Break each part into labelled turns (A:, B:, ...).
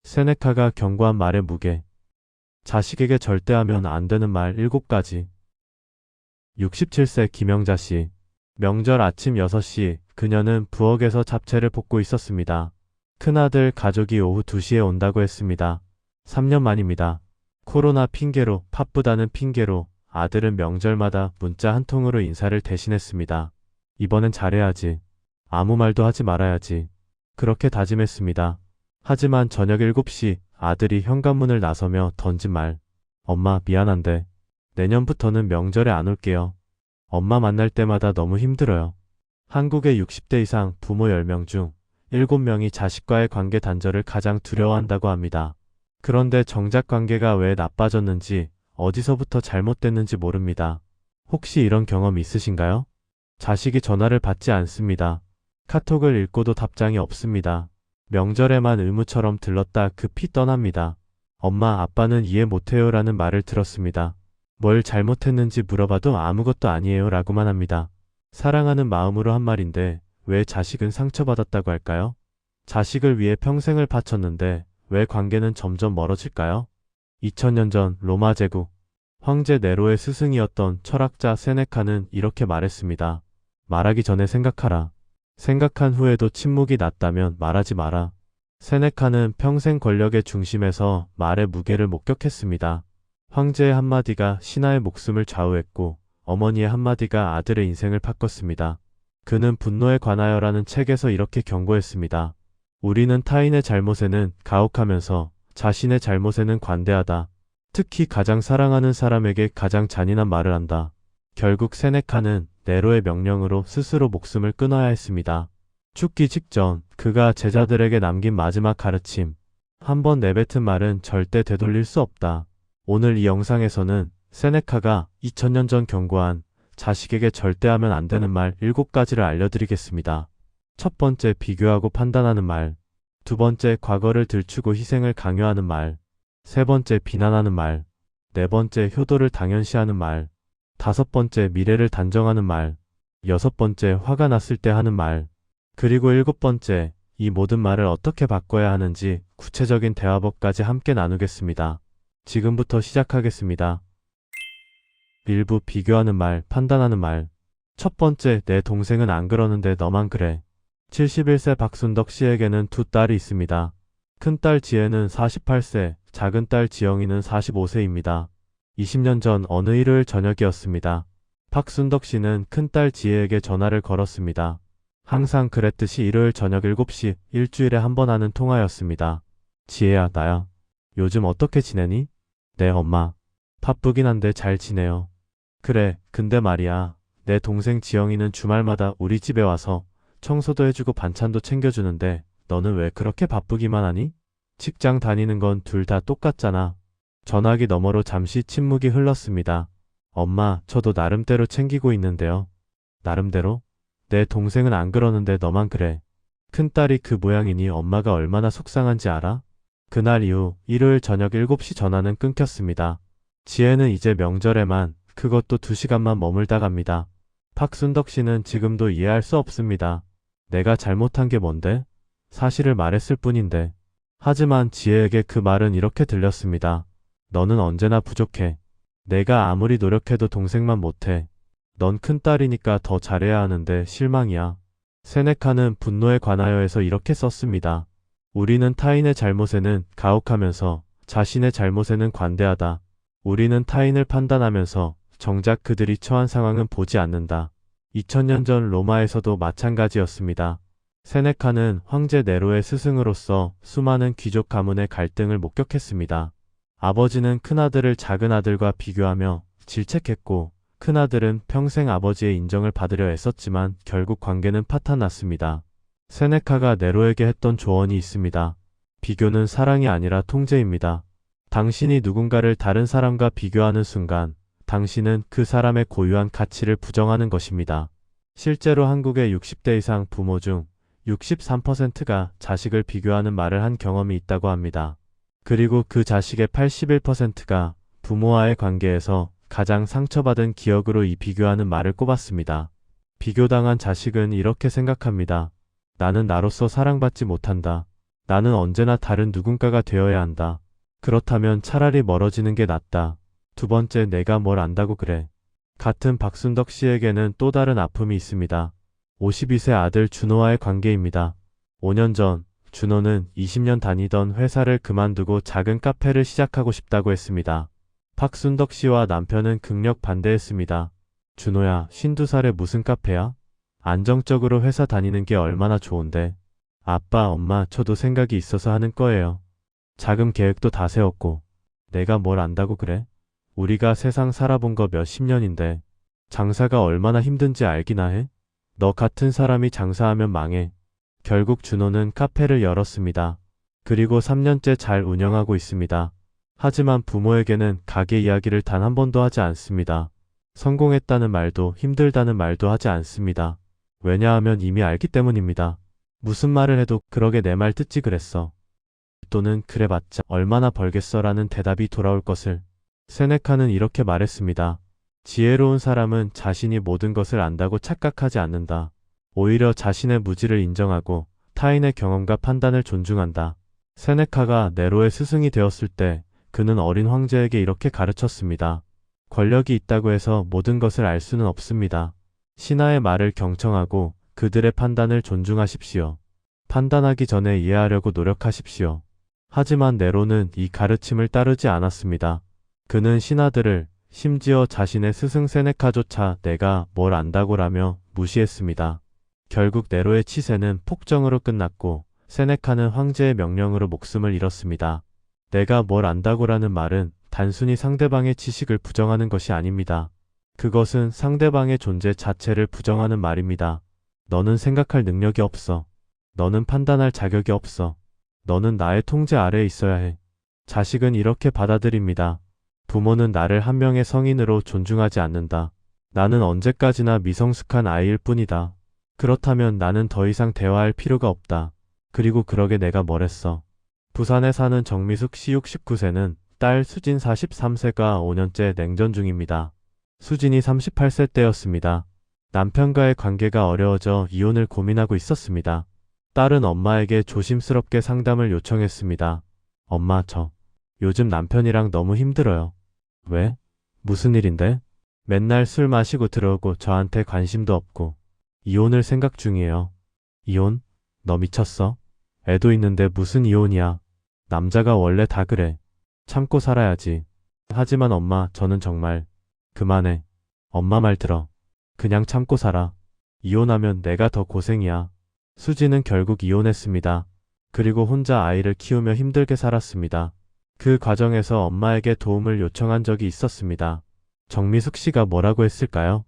A: 세네카가 경고한 말의 무게. 자식에게 절대 하면 안 되는 말 7가지. 67세 김영자 씨. 명절 아침 6시 그녀는 부엌에서 잡채를 볶고 있었습니다. 큰아들 가족이 오후 2시에 온다고 했습니다. 3년 만입니다. 코로나 핑계로 바쁘다는 핑계로 아들은 명절마다 문자 한 통으로 인사를 대신했습니다. 이번엔 잘해야지. 아무 말도 하지 말아야지. 그렇게 다짐했습니다. 하지만 저녁 7시 아들이 현관문을 나서며 던진 말. 엄마 미안한데 내년부터는 명절에 안 올게요. 엄마 만날 때마다 너무 힘들어요. 한국의 60대 이상 부모 10명 중 7명이 자식과의 관계 단절을 가장 두려워한다고 합니다. 그런데 정작 관계가 왜 나빠졌는지 어디서부터 잘못됐는지 모릅니다. 혹시 이런 경험 있으신가요? 자식이 전화를 받지 않습니다. 카톡을 읽고도 답장이 없습니다. 명절에만 의무처럼 들렀다 급히 떠납니다. 엄마 아빠는 이해 못해요 라는 말을 들었습니다. 뭘 잘못했는지 물어봐도 아무것도 아니에요 라고만 합니다. 사랑하는 마음으로 한 말인데 왜 자식은 상처받았다고 할까요? 자식을 위해 평생을 바쳤는데 왜 관계는 점점 멀어질까요? 2000년 전 로마 제국 황제 네로의 스승이었던 철학자 세네카는 이렇게 말했습니다. 말하기 전에 생각하라. 생각한 후에도 침묵이 낫다면 말하지 마라. 세네카는 평생 권력의 중심에서 말의 무게를 목격했습니다. 황제의 한마디가 신하의 목숨을 좌우했고 어머니의 한마디가 아들의 인생을 바꿨습니다. 그는 분노에 관하여라는 책에서 이렇게 경고했습니다. 우리는 타인의 잘못에는 가혹하면서 자신의 잘못에는 관대하다. 특히 가장 사랑하는 사람에게 가장 잔인한 말을 한다. 결국 세네카는 네로의 명령으로 스스로 목숨을 끊어야 했습니다. 죽기 직전 그가 제자들에게 남긴 마지막 가르침. 한 번 내뱉은 말은 절대 되돌릴 수 없다. 오늘 이 영상에서는 세네카가 2000년 전 경고한 자식에게 절대 하면 안 되는 말 7가지를 알려드리겠습니다. 첫 번째, 비교하고 판단하는 말. 두 번째, 과거를 들추고 희생을 강요하는 말. 세 번째, 비난하는 말. 네 번째, 효도를 당연시하는 말. 다섯 번째, 미래를 단정하는 말. 여섯 번째, 화가 났을 때 하는 말. 그리고 일곱 번째, 이 모든 말을 어떻게 바꿔야 하는지 구체적인 대화법까지 함께 나누겠습니다. 지금부터 시작하겠습니다. 1부, 비교하는 말, 판단하는 말. 첫 번째, 내 동생은 안 그러는데 너만 그래. 71세 박순덕 씨에게는 두 딸이 있습니다. 큰딸 지혜는 48세, 작은딸 지영이는 45세입니다. 20년 전 어느 일요일 저녁이었습니다. 박순덕 씨는 큰딸 지혜에게 전화를 걸었습니다. 항상 그랬듯이 일요일 저녁 7시, 일주일에 한 번 하는 통화였습니다. 지혜야, 나야. 요즘 어떻게 지내니? 네, 엄마. 바쁘긴 한데 잘 지내요. 그래, 근데 말이야. 내 동생 지영이는 주말마다 우리 집에 와서 청소도 해주고 반찬도 챙겨주는데 너는 왜 그렇게 바쁘기만 하니? 직장 다니는 건 둘 다 똑같잖아. 전화기 너머로 잠시 침묵이 흘렀습니다. 엄마, 저도 나름대로 챙기고 있는데요. 나름대로? 내 동생은 안 그러는데 너만 그래. 큰딸이 그 모양이니 엄마가 얼마나 속상한지 알아? 그날 이후 일요일 저녁 7시 전화는 끊겼습니다. 지혜는 이제 명절에만, 그것도 2시간만 머물다 갑니다. 박순덕 씨는 지금도 이해할 수 없습니다. 내가 잘못한 게 뭔데? 사실을 말했을 뿐인데. 하지만 지혜에게 그 말은 이렇게 들렸습니다. 너는 언제나 부족해. 내가 아무리 노력해도 동생만 못해. 넌 큰딸이니까 더 잘해야 하는데 실망이야. 세네카는 분노에 관하여에서 이렇게 썼습니다. 우리는 타인의 잘못에는 가혹하면서 자신의 잘못에는 관대하다. 우리는 타인을 판단하면서 정작 그들이 처한 상황은 보지 않는다. 2000년 전 로마에서도 마찬가지였습니다. 세네카는 황제 네로의 스승으로서 수많은 귀족 가문의 갈등을 목격했습니다. 아버지는 큰아들을 작은아들과 비교하며 질책했고 큰아들은 평생 아버지의 인정을 받으려 애썼지만 결국 관계는 파탄났습니다. 세네카가 네로에게 했던 조언이 있습니다. 비교는 사랑이 아니라 통제입니다. 당신이 누군가를 다른 사람과 비교하는 순간 당신은 그 사람의 고유한 가치를 부정하는 것입니다. 실제로 한국의 60대 이상 부모 중 63%가 자식을 비교하는 말을 한 경험이 있다고 합니다. 그리고 그 자식의 81%가 부모와의 관계에서 가장 상처받은 기억으로 이 비교하는 말을 꼽았습니다. 비교당한 자식은 이렇게 생각합니다. 나는 나로서 사랑받지 못한다. 나는 언제나 다른 누군가가 되어야 한다. 그렇다면 차라리 멀어지는 게 낫다. 두 번째, 내가 뭘 안다고 그래. 같은 박순덕 씨에게는 또 다른 아픔이 있습니다. 52세 아들 준호와의 관계입니다. 5년 전 준호는 20년 다니던 회사를 그만두고 작은 카페를 시작하고 싶다고 했습니다. 박순덕 씨와 남편은 극력 반대했습니다. 준호야, 52살에 무슨 카페야? 안정적으로 회사 다니는 게 얼마나 좋은데. 아빠, 엄마, 저도 생각이 있어서 하는 거예요. 자금 계획도 다 세웠고. 내가 뭘 안다고 그래? 우리가 세상 살아본 거 몇십 년인데 장사가 얼마나 힘든지 알기나 해? 너 같은 사람이 장사하면 망해. 결국 준호는 카페를 열었습니다. 그리고 3년째 잘 운영하고 있습니다. 하지만 부모에게는 가게 이야기를 단 한 번도 하지 않습니다. 성공했다는 말도 힘들다는 말도 하지 않습니다. 왜냐하면 이미 알기 때문입니다. 무슨 말을 해도 그러게 내 말 듣지 그랬어. 또는 그래봤자 얼마나 벌겠어라는 대답이 돌아올 것을. 세네카는 이렇게 말했습니다. 지혜로운 사람은 자신이 모든 것을 안다고 착각하지 않는다. 오히려 자신의 무지를 인정하고 타인의 경험과 판단을 존중한다. 세네카가 네로의 스승이 되었을 때 그는 어린 황제에게 이렇게 가르쳤습니다. 권력이 있다고 해서 모든 것을 알 수는 없습니다. 신하의 말을 경청하고 그들의 판단을 존중하십시오. 판단하기 전에 이해하려고 노력하십시오. 하지만 네로는 이 가르침을 따르지 않았습니다. 그는 신하들을, 심지어 자신의 스승 세네카조차 내가 뭘 안다고라며 무시했습니다. 결국 네로의 치세는 폭정으로 끝났고 세네카는 황제의 명령으로 목숨을 잃었습니다. 내가 뭘 안다고라는 말은 단순히 상대방의 지식을 부정하는 것이 아닙니다. 그것은 상대방의 존재 자체를 부정하는 말입니다. 너는 생각할 능력이 없어. 너는 판단할 자격이 없어. 너는 나의 통제 아래에 있어야 해. 자식은 이렇게 받아들입니다. 부모는 나를 한 명의 성인으로 존중하지 않는다. 나는 언제까지나 미성숙한 아이일 뿐이다. 그렇다면 나는 더 이상 대화할 필요가 없다. 그리고 그러게 내가 뭘 했어. 부산에 사는 정미숙 씨 69세는 딸 수진 43세가 5년째 냉전 중입니다. 수진이 38세 때였습니다. 남편과의 관계가 어려워져 이혼을 고민하고 있었습니다. 딸은 엄마에게 조심스럽게 상담을 요청했습니다. 엄마, 저 요즘 남편이랑 너무 힘들어요. 왜? 무슨 일인데? 맨날 술 마시고 들어오고 저한테 관심도 없고. 이혼을 생각 중이에요. 이혼? 너 미쳤어? 애도 있는데 무슨 이혼이야. 남자가 원래 다 그래. 참고 살아야지. 하지만 엄마, 저는 정말. 그만해. 엄마 말 들어. 그냥 참고 살아. 이혼하면 내가 더 고생이야. 수지는 결국 이혼했습니다. 그리고 혼자 아이를 키우며 힘들게 살았습니다. 그 과정에서 엄마에게 도움을 요청한 적이 있었습니다. 정미숙 씨가 뭐라고 했을까요?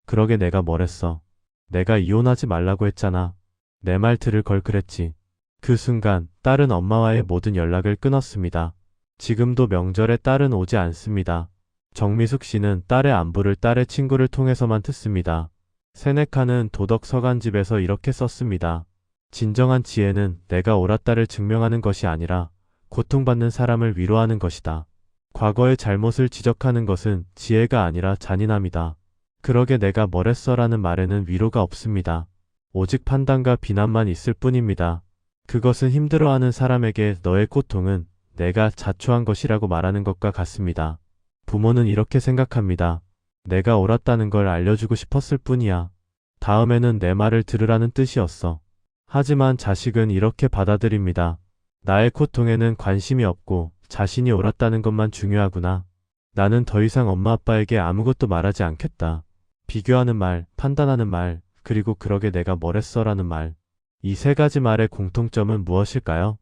A: 그러게 내가 뭘 했어. 내가 이혼하지 말라고 했잖아. 내 말 들을 걸 그랬지. 그 순간 딸은 엄마와의 모든 연락을 끊었습니다. 지금도 명절에 딸은 오지 않습니다. 정미숙 씨는 딸의 안부를 딸의 친구를 통해서만 듣습니다. 세네카는 도덕 서간집에서 이렇게 썼습니다. 진정한 지혜는 내가 옳았다를 증명하는 것이 아니라 고통받는 사람을 위로하는 것이다. 과거의 잘못을 지적하는 것은 지혜가 아니라 잔인함이다. 그러게 내가 뭘 했어라는 말에는 위로가 없습니다. 오직 판단과 비난만 있을 뿐입니다. 그것은 힘들어하는 사람에게 너의 고통은 내가 자초한 것이라고 말하는 것과 같습니다. 부모는 이렇게 생각합니다. 내가 옳았다는 걸 알려주고 싶었을 뿐이야. 다음에는 내 말을 들으라는 뜻이었어. 하지만 자식은 이렇게 받아들입니다. 나의 고통에는 관심이 없고 자신이 옳았다는 것만 중요하구나. 나는 더 이상 엄마 아빠에게 아무것도 말하지 않겠다. 비교하는 말, 판단하는 말, 그리고 그러게 내가 뭘 했어라는 말. 이 세 가지 말의 공통점은 무엇일까요?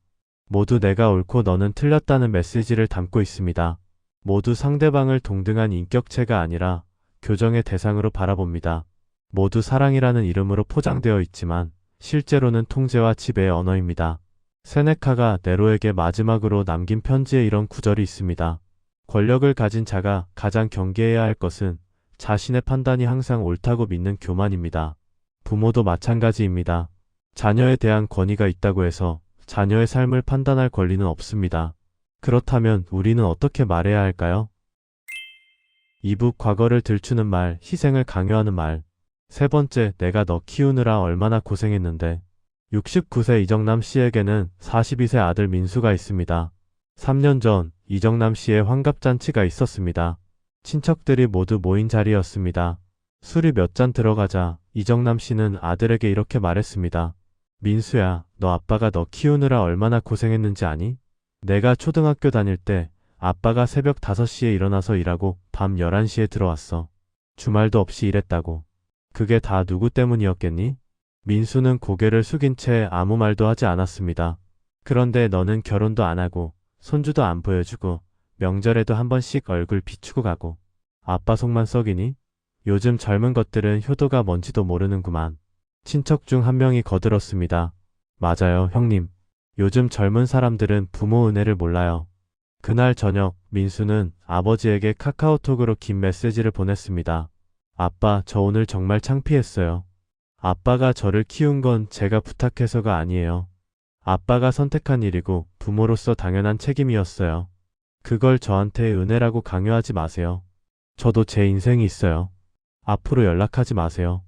A: 모두 내가 옳고 너는 틀렸다는 메시지를 담고 있습니다. 모두 상대방을 동등한 인격체가 아니라 교정의 대상으로 바라봅니다. 모두 사랑이라는 이름으로 포장되어 있지만 실제로는 통제와 지배의 언어입니다. 세네카가 네로에게 마지막으로 남긴 편지에 이런 구절이 있습니다. 권력을 가진 자가 가장 경계해야 할 것은 자신의 판단이 항상 옳다고 믿는 교만입니다. 부모도 마찬가지입니다. 자녀에 대한 권위가 있다고 해서 자녀의 삶을 판단할 권리는 없습니다. 그렇다면 우리는 어떻게 말해야 할까요? 2부 과거를 들추는 말, 희생을 강요하는 말. 세 번째, 내가 너 키우느라 얼마나 고생했는데. 69세 이정남 씨에게는 42세 아들 민수가 있습니다. 3년 전 이정남 씨의 환갑잔치가 있었습니다. 친척들이 모두 모인 자리였습니다. 술이 몇 잔 들어가자 이정남 씨는 아들에게 이렇게 말했습니다. 민수야, 너 아빠가 너 키우느라 얼마나 고생했는지 아니? 내가 초등학교 다닐 때 아빠가 새벽 5시에 일어나서 일하고 밤 11시에 들어왔어. 주말도 없이 일했다고. 그게 다 누구 때문이었겠니? 민수는 고개를 숙인 채 아무 말도 하지 않았습니다. 그런데 너는 결혼도 안 하고 손주도 안 보여주고 명절에도 한 번씩 얼굴 비추고 가고 아빠 속만 썩이니? 요즘 젊은 것들은 효도가 뭔지도 모르는구만. 친척 중 한 명이 거들었습니다. 맞아요, 형님. 요즘 젊은 사람들은 부모 은혜를 몰라요. 그날 저녁 민수는 아버지에게 카카오톡으로 긴 메시지를 보냈습니다. 아빠, 저 오늘 정말 창피했어요. 아빠가 저를 키운 건 제가 부탁해서가 아니에요. 아빠가 선택한 일이고 부모로서 당연한 책임이었어요. 그걸 저한테 은혜라고 강요하지 마세요. 저도 제 인생이 있어요. 앞으로 연락하지 마세요.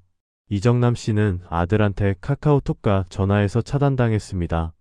A: 이정남 씨는 아들한테 카카오톡과 전화에서 차단당했습니다.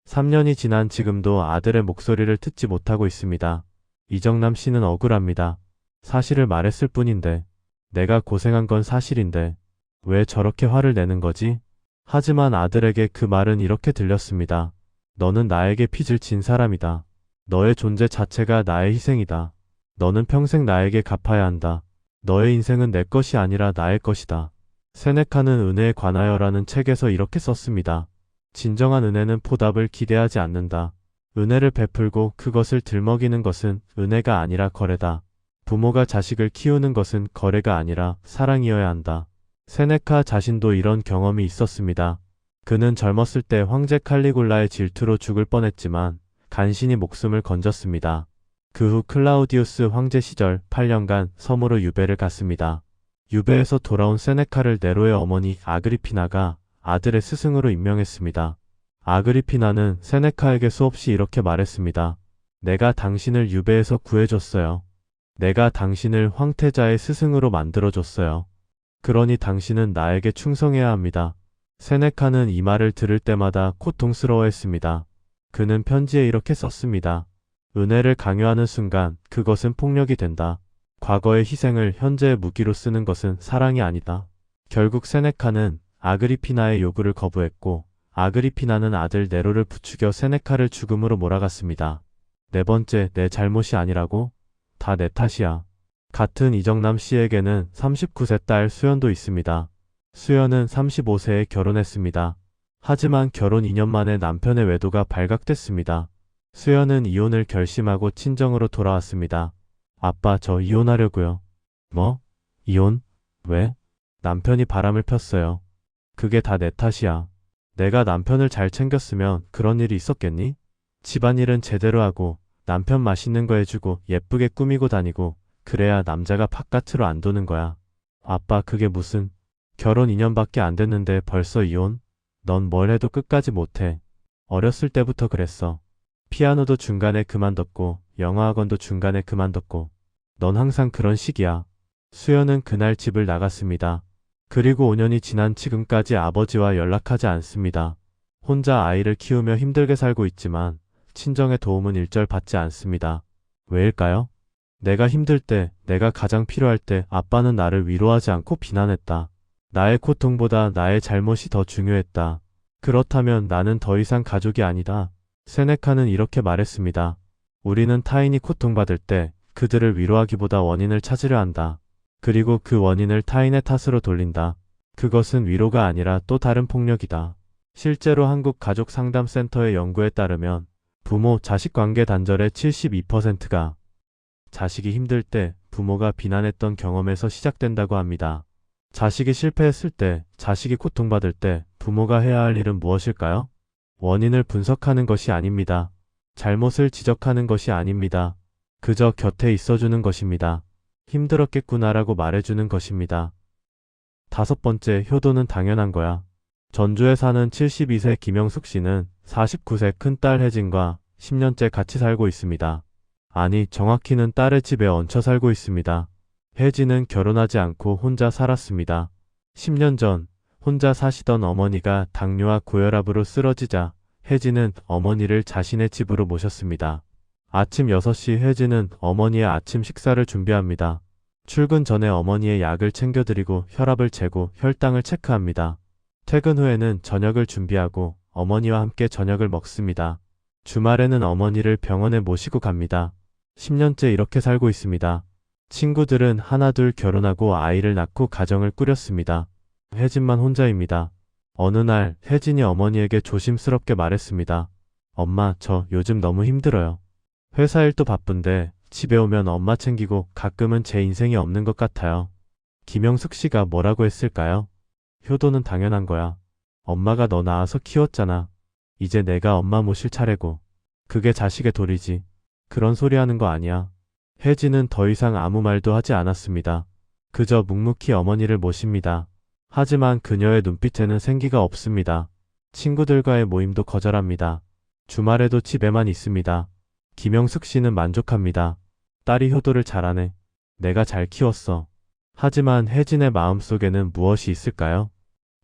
A: 3년이 지난 지금도 아들의 목소리를 듣지 못하고 있습니다. 이정남 씨는 억울합니다. 사실을 말했을 뿐인데, 내가 고생한 건 사실인데, 왜 저렇게 화를 내는 거지? 하지만 아들에게 그 말은 이렇게 들렸습니다. 너는 나에게 빚을 진 사람이다. 너의 존재 자체가 나의 희생이다. 너는 평생 나에게 갚아야 한다. 너의 인생은 내 것이 아니라 나의 것이다. 세네카는 은혜에 관하여라는 책에서 이렇게 썼습니다. 진정한 은혜는 보답을 기대하지 않는다. 은혜를 베풀고 그것을 들먹이는 것은 은혜가 아니라 거래다. 부모가 자식을 키우는 것은 거래가 아니라 사랑이어야 한다. 세네카 자신도 이런 경험이 있었습니다. 그는 젊었을 때 황제 칼리굴라의 질투로 죽을 뻔했지만 간신히 목숨을 건졌습니다. 그 후 클라우디우스 황제 시절 8년간 섬으로 유배를 갔습니다. 유배에서 돌아온 세네카를 네로의 어머니 아그리피나가 아들의 스승으로 임명했습니다. 아그리피나는 세네카에게 수없이 이렇게 말했습니다. 내가 당신을 유배에서 구해줬어요. 내가 당신을 황태자의 스승으로 만들어줬어요. 그러니 당신은 나에게 충성해야 합니다. 세네카는 이 말을 들을 때마다 고통스러워했습니다. 그는 편지에 이렇게 썼습니다. 은혜를 강요하는 순간 그것은 폭력이 된다. 과거의 희생을 현재의 무기로 쓰는 것은 사랑이 아니다. 결국 세네카는 아그리피나의 요구를 거부했고 아그리피나는 아들 네로를 부추겨 세네카를 죽음으로 몰아갔습니다. 네 번째, 내 잘못이 아니라고? 다 내 탓이야. 같은 이정남 씨에게는 39세 딸 수연도 있습니다. 수연은 35세에 결혼했습니다. 하지만 결혼 2년 만에 남편의 외도가 발각됐습니다. 수연은 이혼을 결심하고 친정으로 돌아왔습니다. 아빠, 저 이혼하려고요. 뭐? 이혼? 왜? 남편이 바람을 폈어요. 그게 다 내 탓이야. 내가 남편을 잘 챙겼으면 그런 일이 있었겠니? 집안일은 제대로 하고 남편 맛있는 거 해주고 예쁘게 꾸미고 다니고 그래야 남자가 바깥으로 안 도는 거야. 아빠, 그게 무슨 결혼 2년밖에 안 됐는데 벌써 이혼? 넌 뭘 해도 끝까지 못해. 어렸을 때부터 그랬어. 피아노도 중간에 그만뒀고 영어학원도 중간에 그만뒀고 넌 항상 그런 식이야. 수연은 그날 집을 나갔습니다. 그리고 5년이 지난 지금까지 아버지와 연락하지 않습니다. 혼자 아이를 키우며 힘들게 살고 있지만 친정의 도움은 일절 받지 않습니다. 왜일까요? 내가 힘들 때, 내가 가장 필요할 때 아빠는 나를 위로하지 않고 비난했다. 나의 고통보다 나의 잘못이 더 중요했다. 그렇다면 나는 더 이상 가족이 아니다. 세네카는 이렇게 말했습니다. 우리는 타인이 고통받을 때 그들을 위로하기보다 원인을 찾으려 한다. 그리고 그 원인을 타인의 탓으로 돌린다. 그것은 위로가 아니라 또 다른 폭력이다. 실제로 한국가족상담센터의 연구에 따르면 부모 자식 관계 단절의 72%가 자식이 힘들 때 부모가 비난했던 경험에서 시작된다고 합니다. 자식이 실패했을 때, 자식이 고통받을 때 부모가 해야 할 일은 무엇일까요? 원인을 분석하는 것이 아닙니다. 잘못을 지적하는 것이 아닙니다. 그저 곁에 있어주는 것입니다. 힘들었겠구나라고 말해주는 것입니다. 5번째, 효도는 당연한 거야. 전주에 사는 72세 김영숙 씨는 49세 큰딸 혜진과 10년째 같이 살고 있습니다. 아니, 정확히는 딸의 집에 얹혀 살고 있습니다. 혜진은 결혼하지 않고 혼자 살았습니다. 10년 전 혼자 사시던 어머니가 당뇨와 고혈압으로 쓰러지자 혜진은 어머니를 자신의 집으로 모셨습니다. 아침 6시 혜진은 어머니의 아침 식사를 준비합니다. 출근 전에 어머니의 약을 챙겨드리고 혈압을 재고 혈당을 체크합니다. 퇴근 후에는 저녁을 준비하고 어머니와 함께 저녁을 먹습니다. 주말에는 어머니를 병원에 모시고 갑니다. 10년째 이렇게 살고 있습니다. 친구들은 하나둘 결혼하고 아이를 낳고 가정을 꾸렸습니다. 혜진만 혼자입니다. 어느 날 혜진이 어머니에게 조심스럽게 말했습니다. 엄마, 저 요즘 너무 힘들어요. 회사 일도 바쁜데 집에 오면 엄마 챙기고 가끔은 제 인생이 없는 것 같아요. 김영숙 씨가 뭐라고 했을까요? 효도는 당연한 거야. 엄마가 너 낳아서 키웠잖아. 이제 내가 엄마 모실 차례고. 그게 자식의 도리지. 그런 소리 하는 거 아니야. 혜진은 더 이상 아무 말도 하지 않았습니다. 그저 묵묵히 어머니를 모십니다. 하지만 그녀의 눈빛에는 생기가 없습니다. 친구들과의 모임도 거절합니다. 주말에도 집에만 있습니다. 김영숙 씨는 만족합니다. 딸이 효도를 잘하네. 내가 잘 키웠어. 하지만 혜진의 마음속에는 무엇이 있을까요?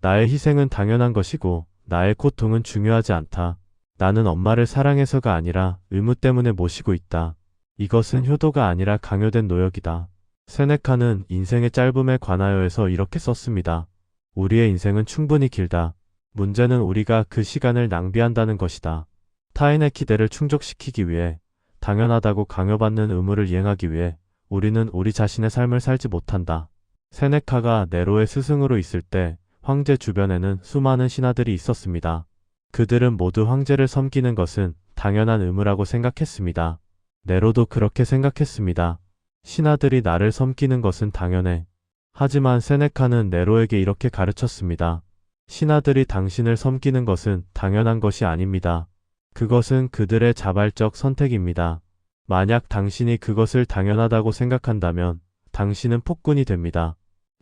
A: 나의 희생은 당연한 것이고 나의 고통은 중요하지 않다. 나는 엄마를 사랑해서가 아니라 의무 때문에 모시고 있다. 이것은 효도가 아니라 강요된 노역이다. 세네카는 인생의 짧음에 관하여에서 이렇게 썼습니다. 우리의 인생은 충분히 길다. 문제는 우리가 그 시간을 낭비한다는 것이다. 타인의 기대를 충족시키기 위해 당연하다고 강요받는 의무를 이행하기 위해 우리는 우리 자신의 삶을 살지 못한다. 세네카가 네로의 스승으로 있을 때 황제 주변에는 수많은 신하들이 있었습니다. 그들은 모두 황제를 섬기는 것은 당연한 의무라고 생각했습니다. 네로도 그렇게 생각했습니다. 신하들이 나를 섬기는 것은 당연해. 하지만 세네카는 네로에게 이렇게 가르쳤습니다. 신하들이 당신을 섬기는 것은 당연한 것이 아닙니다. 그것은 그들의 자발적 선택입니다. 만약 당신이 그것을 당연하다고 생각한다면 당신은 폭군이 됩니다.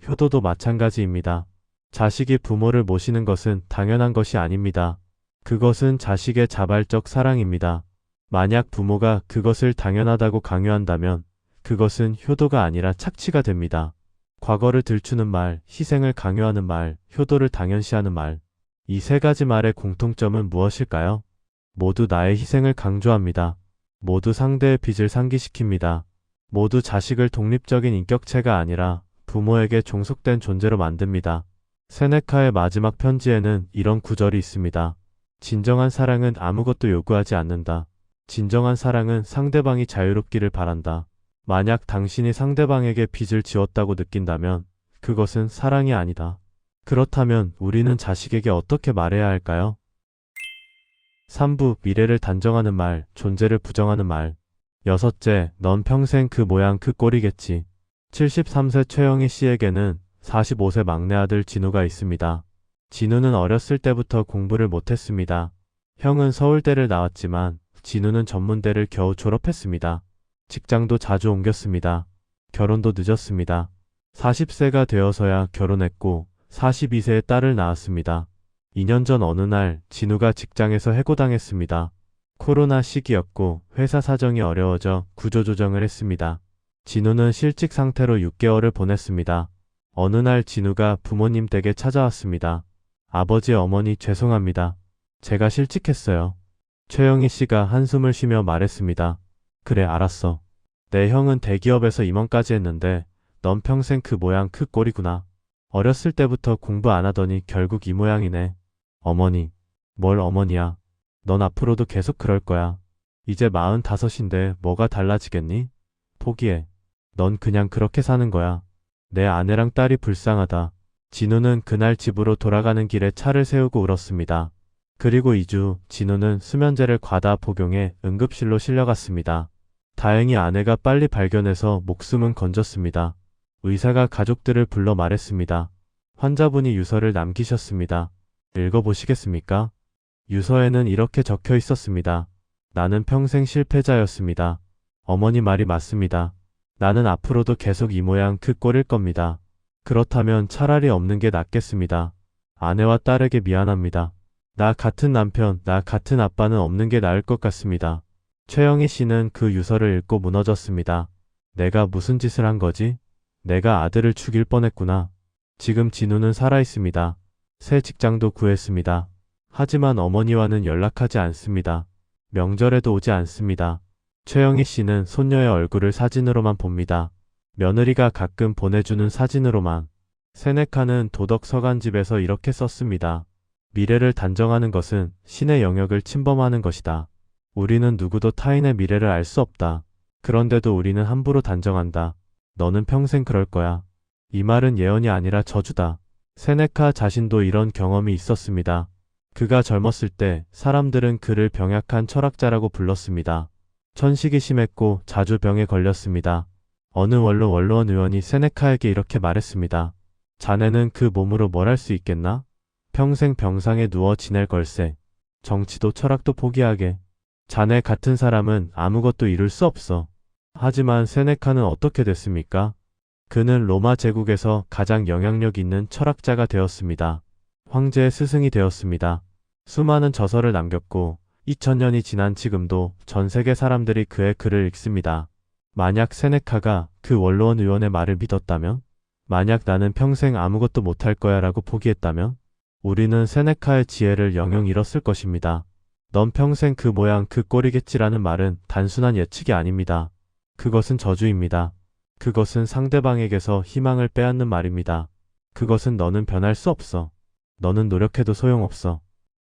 A: 효도도 마찬가지입니다. 자식이 부모를 모시는 것은 당연한 것이 아닙니다. 그것은 자식의 자발적 사랑입니다. 만약 부모가 그것을 당연하다고 강요한다면 그것은 효도가 아니라 착취가 됩니다. 과거를 들추는 말, 희생을 강요하는 말, 효도를 당연시하는 말. 이 세 가지 말의 공통점은 무엇일까요? 모두 나의 희생을 강조합니다. 모두 상대의 빚을 상기시킵니다. 모두 자식을 독립적인 인격체가 아니라 부모에게 종속된 존재로 만듭니다. 세네카의 마지막 편지에는 이런 구절이 있습니다. 진정한 사랑은 아무것도 요구하지 않는다. 진정한 사랑은 상대방이 자유롭기를 바란다. 만약 당신이 상대방에게 빚을 지었다고 느낀다면 그것은 사랑이 아니다. 그렇다면 우리는 자식에게 어떻게 말해야 할까요? 3부 미래를 단정하는 말, 존재를 부정하는 말. 6째, 넌 평생 그 모양 그 꼴이겠지. 73세 최영희 씨에게는 45세 막내 아들 진우가 있습니다. 진우는 어렸을 때부터 공부를 못했습니다. 형은 서울대를 나왔지만 진우는 전문대를 겨우 졸업했습니다. 직장도 자주 옮겼습니다. 결혼도 늦었습니다. 40세가 되어서야 결혼했고 42세에 딸을 낳았습니다. 2년 전 어느 날 진우가 직장에서 해고당했습니다. 코로나 시기였고 회사 사정이 어려워져 구조조정을 했습니다. 진우는 실직 상태로 6개월을 보냈습니다. 어느 날 진우가 부모님 댁에 찾아왔습니다. 아버지, 어머니 죄송합니다. 제가 실직했어요. 최영희 씨가 한숨을 쉬며 말했습니다. 그래, 알았어. 내 형은 대기업에서 임원까지 했는데 넌 평생 그 모양 그 꼴이구나. 어렸을 때부터 공부 안 하더니 결국 이 모양이네. 어머니. 뭘 어머니야. 넌 앞으로도 계속 그럴 거야. 이제 45인데 뭐가 달라지겠니? 포기해. 넌 그냥 그렇게 사는 거야. 내 아내랑 딸이 불쌍하다. 진우는 그날 집으로 돌아가는 길에 차를 세우고 울었습니다. 그리고 2주, 진우는 수면제를 과다 복용해 응급실로 실려갔습니다. 다행히 아내가 빨리 발견해서 목숨은 건졌습니다. 의사가 가족들을 불러 말했습니다. 환자분이 유서를 남기셨습니다. 읽어보시겠습니까? 유서에는 이렇게 적혀 있었습니다. 나는 평생 실패자였습니다. 어머니 말이 맞습니다. 나는 앞으로도 계속 이 모양 그 꼴일 겁니다. 그렇다면 차라리 없는 게 낫겠습니다. 아내와 딸에게 미안합니다. 나 같은 남편, 나 같은 아빠는 없는 게 나을 것 같습니다. 최영희 씨는 그 유서를 읽고 무너졌습니다. 내가 무슨 짓을 한 거지? 내가 아들을 죽일 뻔했구나. 지금 진우는 살아있습니다. 새 직장도 구했습니다. 하지만 어머니와는 연락하지 않습니다. 명절에도 오지 않습니다. 최영희 씨는 손녀의 얼굴을 사진으로만 봅니다. 며느리가 가끔 보내주는 사진으로만. 세네카는 도덕 서간집에서 이렇게 썼습니다. 미래를 단정하는 것은 신의 영역을 침범하는 것이다. 우리는 누구도 타인의 미래를 알 수 없다. 그런데도 우리는 함부로 단정한다. 너는 평생 그럴 거야. 이 말은 예언이 아니라 저주다. 세네카 자신도 이런 경험이 있었습니다. 그가 젊었을 때 사람들은 그를 병약한 철학자라고 불렀습니다. 천식이 심했고 자주 병에 걸렸습니다. 어느 원로원 의원이 세네카에게 이렇게 말했습니다. 자네는 그 몸으로 뭘 할 수 있겠나? 평생 병상에 누워 지낼 걸세. 정치도 철학도 포기하게. 자네 같은 사람은 아무것도 이룰 수 없어. 하지만 세네카는 어떻게 됐습니까? 그는 로마 제국에서 가장 영향력 있는 철학자가 되었습니다. 황제의 스승이 되었습니다. 수많은 저서를 남겼고 2000년이 지난 지금도 전 세계 사람들이 그의 글을 읽습니다. 만약 세네카가 그 원로원 의원의 말을 믿었다면? 만약 나는 평생 아무것도 못할 거야 라고 포기했다면? 우리는 세네카의 지혜를 영영 잃었을 것입니다. 넌 평생 그 모양 그 꼴이겠지라는 말은 단순한 예측이 아닙니다. 그것은 저주입니다. 그것은 상대방에게서 희망을 빼앗는 말입니다. 그것은 너는 변할 수 없어. 너는 노력해도 소용없어.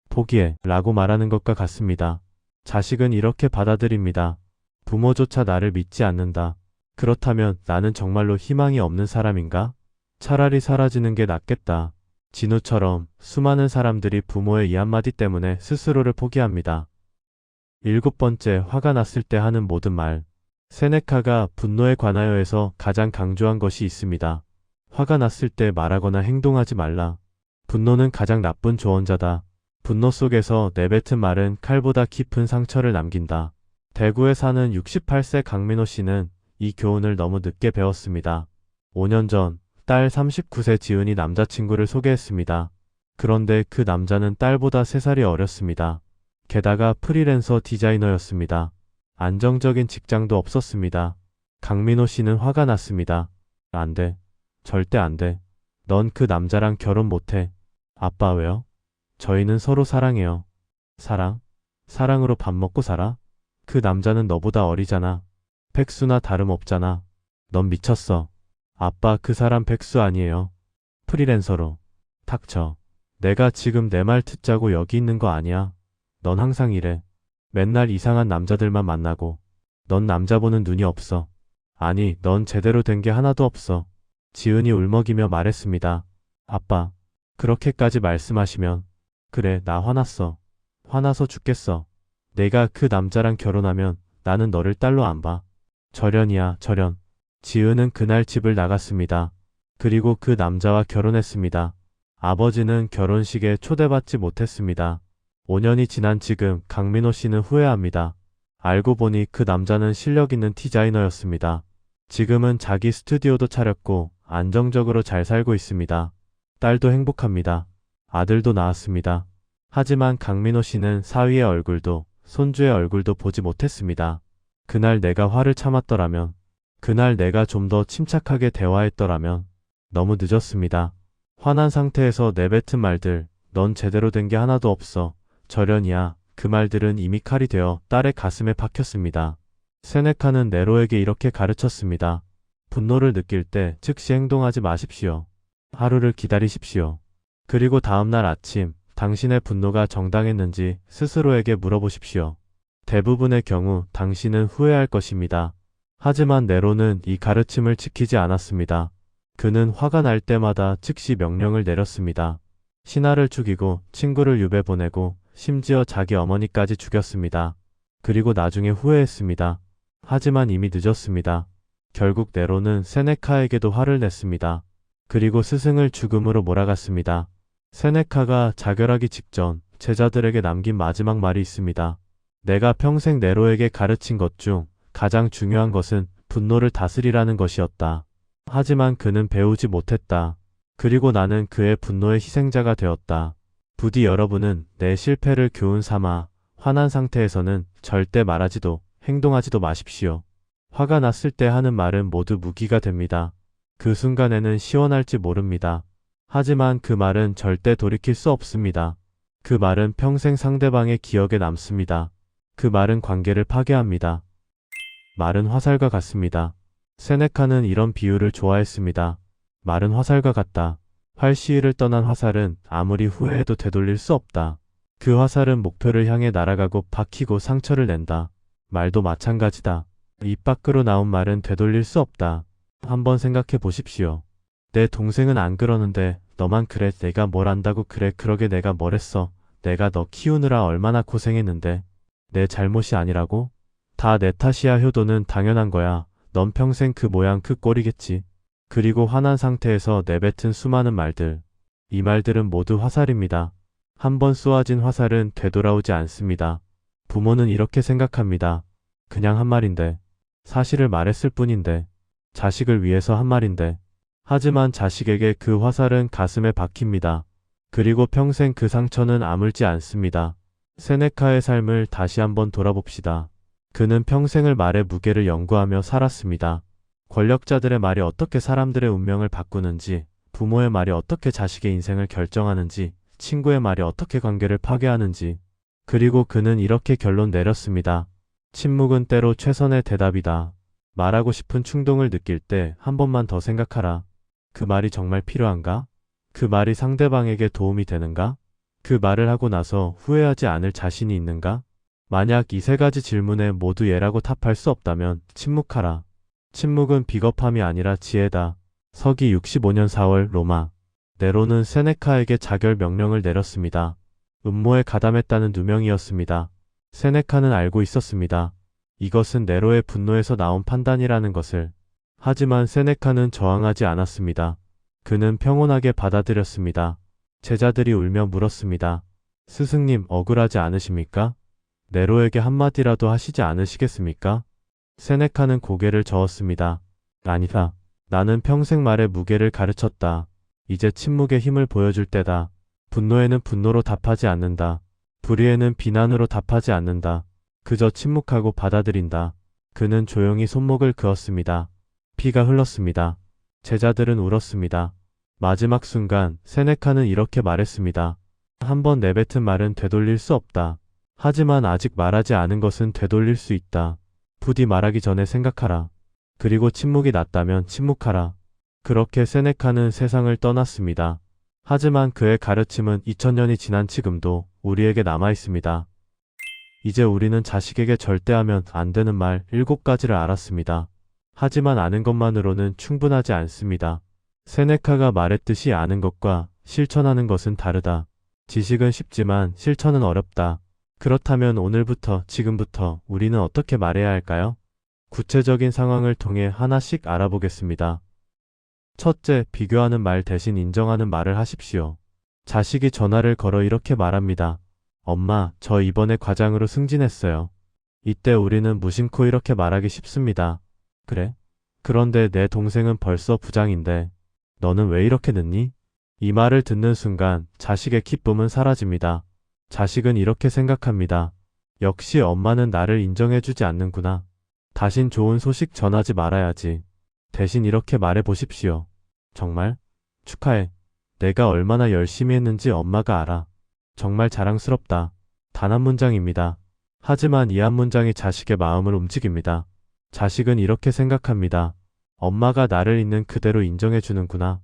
A: 포기해 라고 말하는 것과 같습니다. 자식은 이렇게 받아들입니다. 부모조차 나를 믿지 않는다. 그렇다면 나는 정말로 희망이 없는 사람인가? 차라리 사라지는 게 낫겠다. 진우처럼 수많은 사람들이 부모의 이 한마디 때문에 스스로를 포기합니다. 7번째, 화가 났을 때 하는 모든 말. 세네카가 분노에 관하여에서 가장 강조한 것이 있습니다. 화가 났을 때 말하거나 행동하지 말라. 분노는 가장 나쁜 조언자다. 분노 속에서 내뱉은 말은 칼보다 깊은 상처를 남긴다. 대구에 사는 68세 강민호 씨는 이 교훈을 너무 늦게 배웠습니다. 5년 전 딸 39세 지은이 남자친구를 소개했습니다. 그런데 그 남자는 딸보다 3살이 어렸습니다. 게다가 프리랜서 디자이너였습니다. 안정적인 직장도 없었습니다. 강민호 씨는 화가 났습니다. 안 돼. 절대 안 돼. 넌 그 남자랑 결혼 못해. 아빠 왜요? 저희는 서로 사랑해요. 사랑? 사랑으로 밥 먹고 살아? 그 남자는 너보다 어리잖아. 백수나 다름없잖아. 넌 미쳤어. 아빠 그 사람 백수 아니에요. 프리랜서로. 닥쳐. 내가 지금 내 말 듣자고 여기 있는 거 아니야. 넌 항상 이래. 맨날 이상한 남자들만 만나고. 넌 남자 보는 눈이 없어. 아니, 넌 제대로 된 게 하나도 없어. 지은이 울먹이며 말했습니다. 아빠, 그렇게까지 말씀하시면. 그래, 나 화났어. 화나서 죽겠어. 내가 그 남자랑 결혼하면 나는 너를 딸로 안 봐. 절연이야, 절연. 지은은 그날 집을 나갔습니다. 그리고 그 남자와 결혼했습니다. 아버지는 결혼식에 초대받지 못했습니다. 5년이 지난 지금 강민호 씨는 후회합니다. 알고 보니 그 남자는 실력 있는 디자이너였습니다. 지금은 자기 스튜디오도 차렸고 안정적으로 잘 살고 있습니다. 딸도 행복합니다. 아들도 낳았습니다. 하지만 강민호 씨는 사위의 얼굴도 손주의 얼굴도 보지 못했습니다. 그날 내가 화를 참았더라면, 그날 내가 좀 더 침착하게 대화했더라면 너무 늦었습니다. 화난 상태에서 내뱉은 말들, 넌 제대로 된 게 하나도 없어. 절연이야. 그 말들은 이미 칼이 되어 딸의 가슴에 박혔습니다. 세네카는 네로에게 이렇게 가르쳤습니다. 분노를 느낄 때 즉시 행동하지 마십시오. 하루를 기다리십시오. 그리고 다음날 아침 당신의 분노가 정당했는지 스스로에게 물어보십시오. 대부분의 경우 당신은 후회할 것입니다. 하지만 네로는 이 가르침을 지키지 않았습니다. 그는 화가 날 때마다 즉시 명령을 내렸습니다. 신하를 죽이고 친구를 유배 보내고 심지어 자기 어머니까지 죽였습니다. 그리고 나중에 후회했습니다. 하지만 이미 늦었습니다. 결국 네로는 세네카에게도 화를 냈습니다. 그리고 스승을 죽음으로 몰아갔습니다. 세네카가 자결하기 직전 제자들에게 남긴 마지막 말이 있습니다. 내가 평생 네로에게 가르친 것 중 가장 중요한 것은 분노를 다스리라는 것이었다. 하지만 그는 배우지 못했다. 그리고 나는 그의 분노의 희생자가 되었다. 부디 여러분은 내 실패를 교훈 삼아 화난 상태에서는 절대 말하지도 행동하지도 마십시오. 화가 났을 때 하는 말은 모두 무기가 됩니다. 그 순간에는 시원할지 모릅니다. 하지만 그 말은 절대 돌이킬 수 없습니다. 그 말은 평생 상대방의 기억에 남습니다. 그 말은 관계를 파괴합니다. 말은 화살과 같습니다. 세네카는 이런 비유를 좋아했습니다. 말은 화살과 같다. 활 시위를 떠난 화살은 아무리 후회해도 되돌릴 수 없다. 그 화살은 목표를 향해 날아가고 박히고 상처를 낸다. 말도 마찬가지다. 입 밖으로 나온 말은 되돌릴 수 없다. 한번 생각해 보십시오. 내 동생은 안 그러는데 너만 그래. 내가 뭘 안다고 그래. 그러게 내가 뭘 했어. 내가 너 키우느라 얼마나 고생했는데. 내 잘못이 아니라고? 다 내 탓이야. 효도는 당연한 거야. 넌 평생 그 모양 그 꼴이겠지. 그리고 화난 상태에서 내뱉은 수많은 말들. 이 말들은 모두 화살입니다. 한번 쏘아진 화살은 되돌아오지 않습니다. 부모는 이렇게 생각합니다. 그냥 한 말인데. 사실을 말했을 뿐인데. 자식을 위해서 한 말인데. 하지만 자식에게 그 화살은 가슴에 박힙니다. 그리고 평생 그 상처는 아물지 않습니다. 세네카의 삶을 다시 한번 돌아봅시다. 그는 평생을 말의 무게를 연구하며 살았습니다. 권력자들의 말이 어떻게 사람들의 운명을 바꾸는지, 부모의 말이 어떻게 자식의 인생을 결정하는지, 친구의 말이 어떻게 관계를 파괴하는지. 그리고 그는 이렇게 결론 내렸습니다. 침묵은 때로 최선의 대답이다. 말하고 싶은 충동을 느낄 때 한 번만 더 생각하라. 그 말이 정말 필요한가? 그 말이 상대방에게 도움이 되는가? 그 말을 하고 나서 후회하지 않을 자신이 있는가? 만약 이 세 가지 질문에 모두 예라고 답할 수 없다면 침묵하라. 침묵은 비겁함이 아니라 지혜다. 서기 65년 4월 로마. 네로는 세네카에게 자결 명령을 내렸습니다. 음모에 가담했다는 누명이었습니다. 세네카는 알고 있었습니다. 이것은 네로의 분노에서 나온 판단이라는 것을. 하지만 세네카는 저항하지 않았습니다. 그는 평온하게 받아들였습니다. 제자들이 울며 물었습니다. 스승님, 억울하지 않으십니까? 네로에게 한마디라도 하시지 않으시겠습니까? 세네카는 고개를 저었습니다. 아니다. 나는 평생 말의 무게를 가르쳤다. 이제 침묵의 힘을 보여줄 때다. 분노에는 분노로 답하지 않는다. 불의에는 비난으로 답하지 않는다. 그저 침묵하고 받아들인다. 그는 조용히 손목을 그었습니다. 피가 흘렀습니다. 제자들은 울었습니다. 마지막 순간 세네카는 이렇게 말했습니다. 한번 내뱉은 말은 되돌릴 수 없다. 하지만 아직 말하지 않은 것은 되돌릴 수 있다. 부디 말하기 전에 생각하라. 그리고 침묵이 났다면 침묵하라. 그렇게 세네카는 세상을 떠났습니다. 하지만 그의 가르침은 2000년이 지난 지금도 우리에게 남아 있습니다. 이제 우리는 자식에게 절대 하면 안 되는 말 7가지를 알았습니다. 하지만 아는 것만으로는 충분하지 않습니다. 세네카가 말했듯이 아는 것과 실천하는 것은 다르다. 지식은 쉽지만 실천은 어렵다. 그렇다면 오늘부터, 지금부터 우리는 어떻게 말해야 할까요? 구체적인 상황을 통해 하나씩 알아보겠습니다. 첫째, 비교하는 말 대신 인정하는 말을 하십시오. 자식이 전화를 걸어 이렇게 말합니다. 엄마, 저 이번에 과장으로 승진했어요. 이때 우리는 무심코 이렇게 말하기 쉽습니다. 그래? 그런데 내 동생은 벌써 부장인데 너는 왜 이렇게 늦니? 이 말을 듣는 순간 자식의 기쁨은 사라집니다. 자식은 이렇게 생각합니다. 역시 엄마는 나를 인정해주지 않는구나. 다신 좋은 소식 전하지 말아야지. 대신 이렇게 말해 보십시오. 정말? 축하해. 내가 얼마나 열심히 했는지 엄마가 알아. 정말 자랑스럽다. 단 한 문장입니다. 하지만 이 한 문장이 자식의 마음을 움직입니다. 자식은 이렇게 생각합니다. 엄마가 나를 있는 그대로 인정해 주는구나.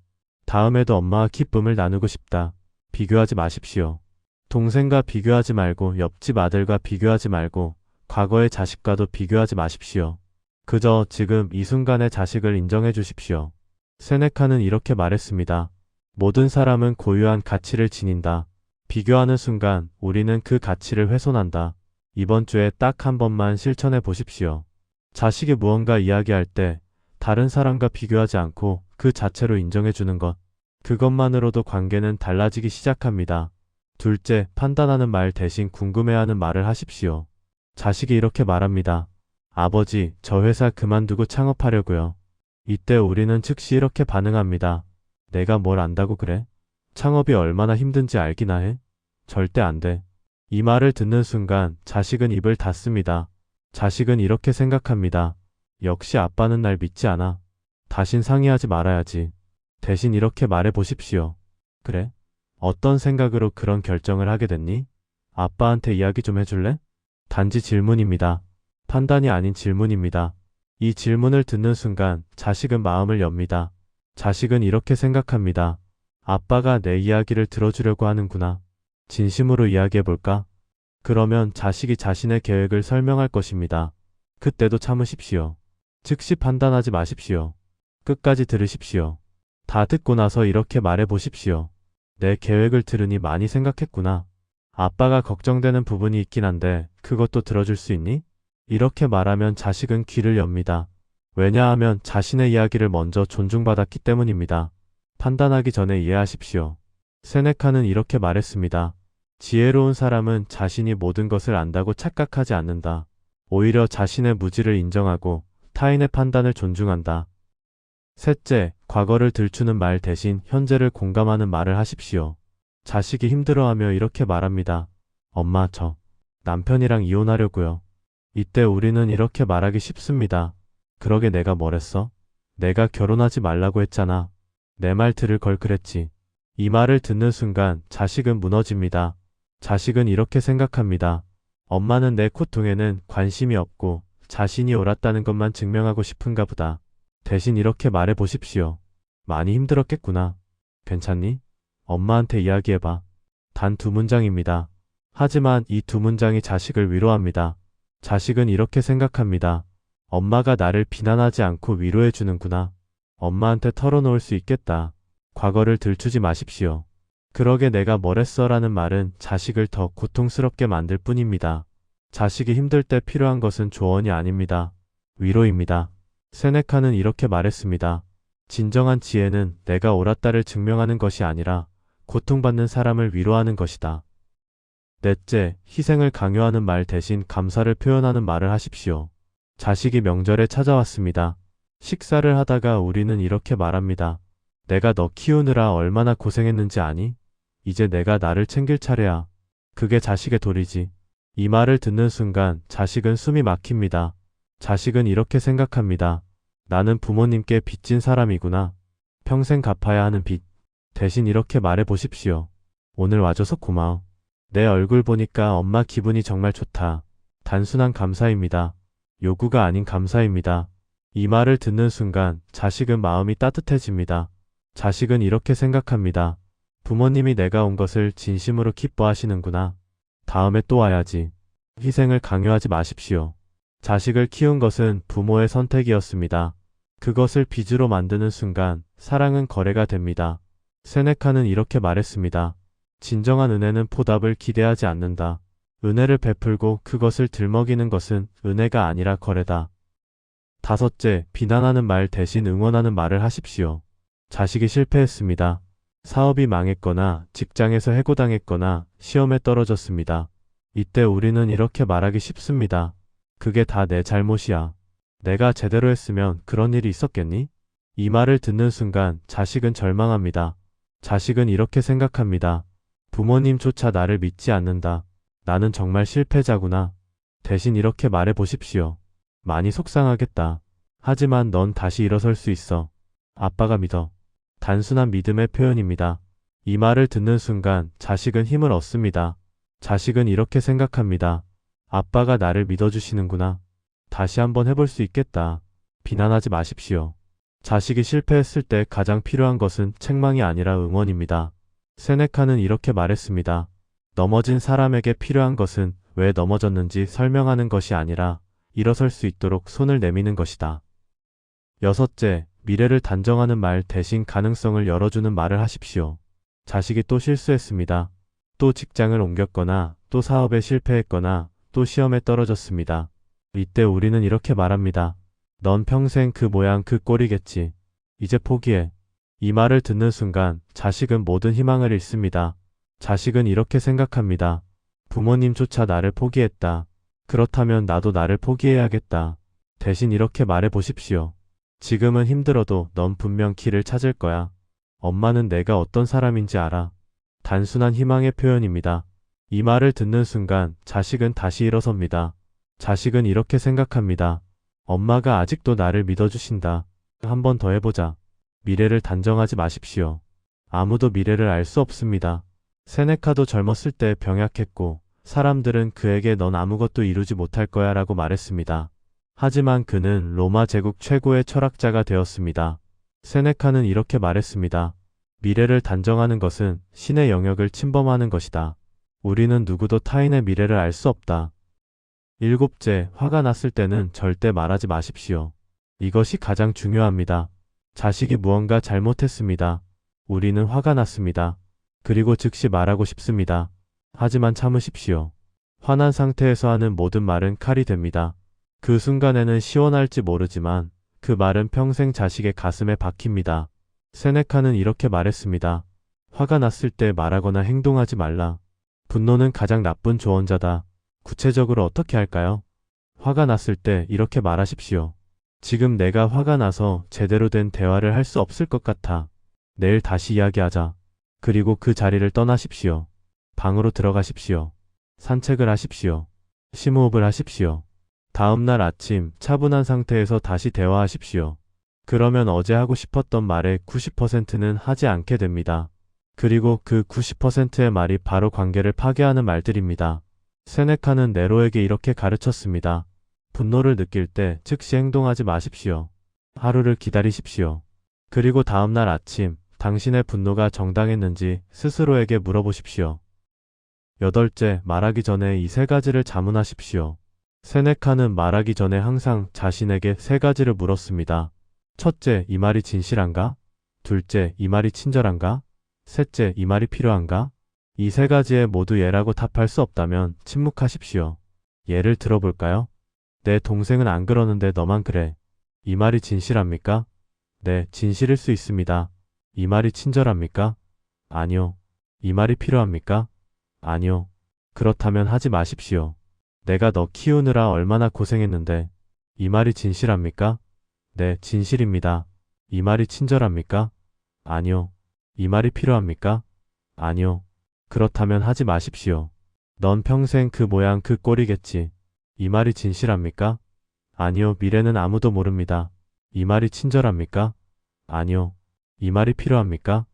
A: 다음에도 엄마와 기쁨을 나누고 싶다. 비교하지 마십시오. 동생과 비교하지 말고 옆집 아들과 비교하지 말고 과거의 자식과도 비교하지 마십시오. 그저 지금 이 순간의 자식을 인정해 주십시오. 세네카는 이렇게 말했습니다. 모든 사람은 고유한 가치를 지닌다. 비교하는 순간 우리는 그 가치를 훼손한다. 이번 주에 딱 한 번만 실천해 보십시오. 자식이 무언가 이야기할 때 다른 사람과 비교하지 않고 그 자체로 인정해 주는 것. 그것만으로도 관계는 달라지기 시작합니다. 둘째, 판단하는 말 대신 궁금해하는 말을 하십시오. 자식이 이렇게 말합니다. 아버지, 저 회사 그만두고 창업하려고요. 이때 우리는 즉시 이렇게 반응합니다. 내가 뭘 안다고 그래? 창업이 얼마나 힘든지 알기나 해? 절대 안 돼. 이 말을 듣는 순간 자식은 입을 닫습니다. 자식은 이렇게 생각합니다. 역시 아빠는 날 믿지 않아. 다신 상의하지 말아야지. 대신 이렇게 말해 보십시오. 그래? 어떤 생각으로 그런 결정을 하게 됐니? 아빠한테 이야기 좀 해줄래? 단지 질문입니다. 판단이 아닌 질문입니다. 이 질문을 듣는 순간 자식은 마음을 엽니다. 자식은 이렇게 생각합니다. 아빠가 내 이야기를 들어주려고 하는구나. 진심으로 이야기해볼까? 그러면 자식이 자신의 계획을 설명할 것입니다. 그때도 참으십시오. 즉시 판단하지 마십시오. 끝까지 들으십시오. 다 듣고 나서 이렇게 말해보십시오. 내 계획을 들으니 많이 생각했구나. 아빠가 걱정되는 부분이 있긴 한데 그것도 들어줄 수 있니? 이렇게 말하면 자식은 귀를 엽니다. 왜냐하면 자신의 이야기를 먼저 존중받았기 때문입니다. 판단하기 전에 이해하십시오. 세네카는 이렇게 말했습니다. 지혜로운 사람은 자신이 모든 것을 안다고 착각하지 않는다. 오히려 자신의 무지를 인정하고 타인의 판단을 존중한다. 셋째, 과거를 들추는 말 대신 현재를 공감하는 말을 하십시오. 자식이 힘들어하며 이렇게 말합니다. 엄마, 저 남편이랑 이혼하려고요. 이때 우리는 이렇게 말하기 쉽습니다. 그러게 내가 뭘 했어? 내가 결혼하지 말라고 했잖아. 내 말 들을 걸 그랬지. 이 말을 듣는 순간 자식은 무너집니다. 자식은 이렇게 생각합니다. 엄마는 내 고통에는 관심이 없고 자신이 옳았다는 것만 증명하고 싶은가 보다. 대신 이렇게 말해 보십시오. 많이 힘들었겠구나. 괜찮니? 엄마한테 이야기해봐. 단 2문장입니다. 하지만 이 2문장이 자식을 위로합니다. 자식은 이렇게 생각합니다. 엄마가 나를 비난하지 않고 위로해 주는구나. 엄마한테 털어놓을 수 있겠다. 과거를 들추지 마십시오. 그러게 내가 뭘 했어 라는 말은 자식을 더 고통스럽게 만들 뿐입니다. 자식이 힘들 때 필요한 것은 조언이 아닙니다. 위로입니다. 세네카는 이렇게 말했습니다. 진정한 지혜는 내가 옳았다를 증명하는 것이 아니라 고통받는 사람을 위로하는 것이다. 넷째, 희생을 강요하는 말 대신 감사를 표현하는 말을 하십시오. 자식이 명절에 찾아왔습니다. 식사를 하다가 우리는 이렇게 말합니다. 내가 너 키우느라 얼마나 고생했는지 아니? 이제 내가 나를 챙길 차례야. 그게 자식의 도리지. 이 말을 듣는 순간 자식은 숨이 막힙니다. 자식은 이렇게 생각합니다. 나는 부모님께 빚진 사람이구나. 평생 갚아야 하는 빚. 대신 이렇게 말해 보십시오. 오늘 와줘서 고마워. 내 얼굴 보니까 엄마 기분이 정말 좋다. 단순한 감사입니다. 요구가 아닌 감사입니다. 이 말을 듣는 순간 자식은 마음이 따뜻해집니다. 자식은 이렇게 생각합니다. 부모님이 내가 온 것을 진심으로 기뻐하시는구나. 다음에 또 와야지. 희생을 강요하지 마십시오. 자식을 키운 것은 부모의 선택이었습니다. 그것을 빚으로 만드는 순간 사랑은 거래가 됩니다. 세네카는 이렇게 말했습니다. 진정한 은혜는 보답을 기대하지 않는다. 은혜를 베풀고 그것을 들먹이는 것은 은혜가 아니라 거래다. 다섯째, 비난하는 말 대신 응원하는 말을 하십시오. 자식이 실패했습니다. 사업이 망했거나 직장에서 해고당했거나 시험에 떨어졌습니다. 이때 우리는 이렇게 말하기 쉽습니다. 그게 다 내 잘못이야. 내가 제대로 했으면 그런 일이 있었겠니? 이 말을 듣는 순간 자식은 절망합니다. 자식은 이렇게 생각합니다. 부모님조차 나를 믿지 않는다. 나는 정말 실패자구나. 대신 이렇게 말해 보십시오. 많이 속상하겠다. 하지만 넌 다시 일어설 수 있어. 아빠가 믿어. 단순한 믿음의 표현입니다. 이 말을 듣는 순간 자식은 힘을 얻습니다. 자식은 이렇게 생각합니다. 아빠가 나를 믿어주시는구나. 다시 한번 해볼 수 있겠다. 비난하지 마십시오. 자식이 실패했을 때 가장 필요한 것은 책망이 아니라 응원입니다. 세네카는 이렇게 말했습니다. 넘어진 사람에게 필요한 것은 왜 넘어졌는지 설명하는 것이 아니라 일어설 수 있도록 손을 내미는 것이다. 여섯째, 미래를 단정하는 말 대신 가능성을 열어주는 말을 하십시오. 자식이 또 실수했습니다. 또 직장을 옮겼거나 또 사업에 실패했거나 또 시험에 떨어졌습니다. 이때 우리는 이렇게 말합니다. 넌 평생 그 모양 그 꼴이겠지. 이제 포기해. 이 말을 듣는 순간 자식은 모든 희망을 잃습니다. 자식은 이렇게 생각합니다. 부모님조차 나를 포기했다. 그렇다면 나도 나를 포기해야겠다. 대신 이렇게 말해 보십시오. 지금은 힘들어도 넌 분명 길을 찾을 거야. 엄마는 내가 어떤 사람인지 알아. 단순한 희망의 표현입니다. 이 말을 듣는 순간 자식은 다시 일어섭니다. 자식은 이렇게 생각합니다. 엄마가 아직도 나를 믿어주신다. 한 번 더 해보자. 미래를 단정하지 마십시오. 아무도 미래를 알 수 없습니다. 세네카도 젊었을 때 병약했고 사람들은 그에게 넌 아무것도 이루지 못할 거야 라고 말했습니다. 하지만 그는 로마 제국 최고의 철학자가 되었습니다. 세네카는 이렇게 말했습니다. 미래를 단정하는 것은 신의 영역을 침범하는 것이다. 우리는 누구도 타인의 미래를 알 수 없다. 일곱째, 화가 났을 때는 절대 말하지 마십시오. 이것이 가장 중요합니다. 자식이 무언가 잘못했습니다. 우리는 화가 났습니다. 그리고 즉시 말하고 싶습니다. 하지만 참으십시오. 화난 상태에서 하는 모든 말은 칼이 됩니다. 그 순간에는 시원할지 모르지만 그 말은 평생 자식의 가슴에 박힙니다. 세네카는 이렇게 말했습니다. 화가 났을 때 말하거나 행동하지 말라. 분노는 가장 나쁜 조언자다. 구체적으로 어떻게 할까요? 화가 났을 때 이렇게 말하십시오. 지금 내가 화가 나서 제대로 된 대화를 할 수 없을 것 같아. 내일 다시 이야기하자. 그리고 그 자리를 떠나십시오. 방으로 들어가십시오. 산책을 하십시오. 심호흡을 하십시오. 다음날 아침 차분한 상태에서 다시 대화하십시오. 그러면 어제 하고 싶었던 말의 90%는 하지 않게 됩니다. 그리고 그 90%의 말이 바로 관계를 파괴하는 말들입니다. 세네카는 네로에게 이렇게 가르쳤습니다. 분노를 느낄 때 즉시 행동하지 마십시오. 하루를 기다리십시오. 그리고 다음날 아침 당신의 분노가 정당했는지 스스로에게 물어보십시오. 여덟째, 말하기 전에 이 세 가지를 자문하십시오. 세네카는 말하기 전에 항상 자신에게 세 가지를 물었습니다. 첫째, 이 말이 진실한가? 둘째, 이 말이 친절한가? 셋째, 이 말이 필요한가? 이 세 가지에 모두 예라고 답할 수 없다면 침묵하십시오. 예를 들어볼까요? 내 동생은 안 그러는데 너만 그래. 이 말이 진실합니까? 네, 진실일 수 있습니다. 이 말이 친절합니까? 아니요. 이 말이 필요합니까? 아니요. 그렇다면 하지 마십시오. 내가 너 키우느라 얼마나 고생했는데. 이 말이 진실합니까? 네, 진실입니다. 이 말이 친절합니까? 아니요. 이 말이 필요합니까? 아니요. 그렇다면 하지 마십시오. 넌 평생 그 모양 그 꼴이겠지. 이 말이 진실합니까? 아니요. 미래는 아무도 모릅니다. 이 말이 친절합니까? 아니요. 이 말이 필요합니까?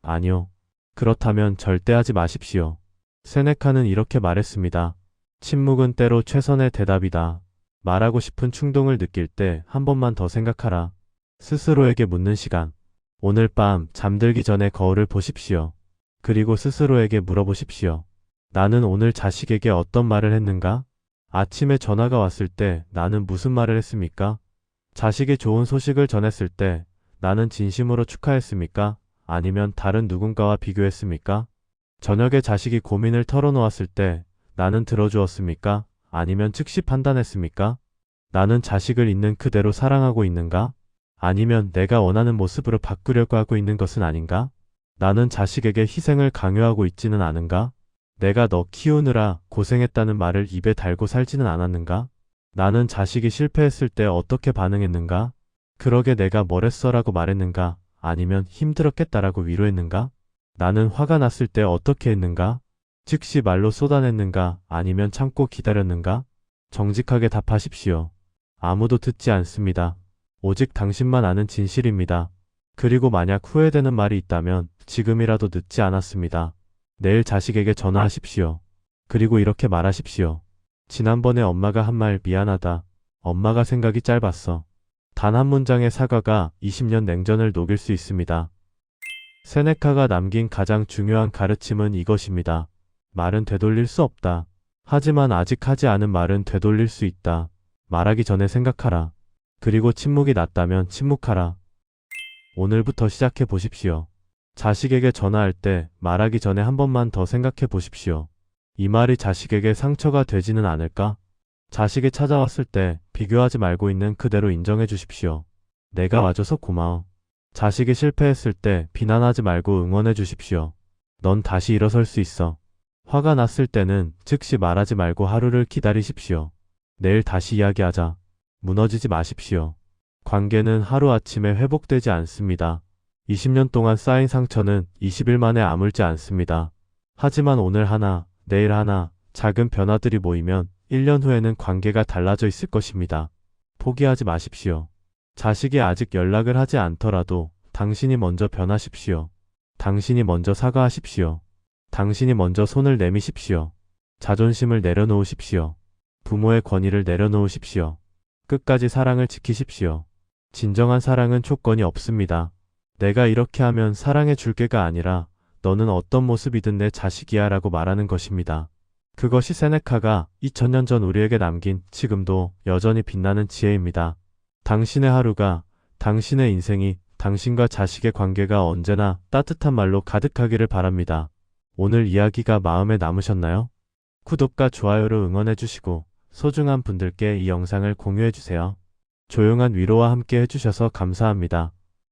A: 아니요. 그렇다면 절대 하지 마십시오. 세네카는 이렇게 말했습니다. 침묵은 때로 최선의 대답이다. 말하고 싶은 충동을 느낄 때 한 번만 더 생각하라. 스스로에게 묻는 시간. 오늘 밤 잠들기 전에 거울을 보십시오. 그리고 스스로에게 물어보십시오. 나는 오늘 자식에게 어떤 말을 했는가? 아침에 전화가 왔을 때 나는 무슨 말을 했습니까? 자식이 좋은 소식을 전했을 때 나는 진심으로 축하했습니까? 아니면 다른 누군가와 비교했습니까? 저녁에 자식이 고민을 털어놓았을 때 나는 들어주었습니까? 아니면 즉시 판단했습니까? 나는 자식을 있는 그대로 사랑하고 있는가? 아니면 내가 원하는 모습으로 바꾸려고 하고 있는 것은 아닌가? 나는 자식에게 희생을 강요하고 있지는 않은가? 내가 너 키우느라 고생했다는 말을 입에 달고 살지는 않았는가? 나는 자식이 실패했을 때 어떻게 반응했는가? 그러게 내가 뭘 했어라고 말했는가? 아니면 힘들었겠다라고 위로했는가? 나는 화가 났을 때 어떻게 했는가? 즉시 말로 쏟아냈는가? 아니면 참고 기다렸는가? 정직하게 답하십시오. 아무도 듣지 않습니다. 오직 당신만 아는 진실입니다. 그리고 만약 후회되는 말이 있다면 지금이라도 늦지 않았습니다. 내일 자식에게 전화하십시오. 그리고 이렇게 말하십시오. 지난번에 엄마가 한 말 미안하다. 엄마가 생각이 짧았어. 단 한 문장의 사과가 20년 냉전을 녹일 수 있습니다. 세네카가 남긴 가장 중요한 가르침은 이것입니다. 말은 되돌릴 수 없다. 하지만 아직 하지 않은 말은 되돌릴 수 있다. 말하기 전에 생각하라. 그리고 침묵이 낫다면 침묵하라. 오늘부터 시작해 보십시오. 자식에게 전화할 때 말하기 전에 한 번만 더 생각해 보십시오. 이 말이 자식에게 상처가 되지는 않을까? 자식이 찾아왔을 때 비교하지 말고 있는 그대로 인정해 주십시오. 내가 와줘서 고마워. 자식이 실패했을 때 비난하지 말고 응원해 주십시오. 넌 다시 일어설 수 있어. 화가 났을 때는 즉시 말하지 말고 하루를 기다리십시오. 내일 다시 이야기하자. 무너지지 마십시오. 관계는 하루아침에 회복되지 않습니다. 20년 동안 쌓인 상처는 20일 만에 아물지 않습니다. 하지만 오늘 하나, 내일 하나, 작은 변화들이 모이면 1년 후에는 관계가 달라져 있을 것입니다. 포기하지 마십시오. 자식이 아직 연락을 하지 않더라도 당신이 먼저 변하십시오. 당신이 먼저 사과하십시오. 당신이 먼저 손을 내미십시오. 자존심을 내려놓으십시오. 부모의 권위를 내려놓으십시오. 끝까지 사랑을 지키십시오. 진정한 사랑은 조건이 없습니다. 내가 이렇게 하면 사랑해 줄게가 아니라 너는 어떤 모습이든 내 자식이야 라고 말하는 것입니다. 그것이 세네카가 2000년 전 우리에게 남긴 지금도 여전히 빛나는 지혜입니다. 당신의 하루가, 당신의 인생이, 당신과 자식의 관계가 언제나 따뜻한 말로 가득하기를 바랍니다. 오늘 이야기가 마음에 남으셨나요? 구독과 좋아요로 응원해주시고 소중한 분들께 이 영상을 공유해주세요. 조용한 위로와 함께 해주셔서 감사합니다.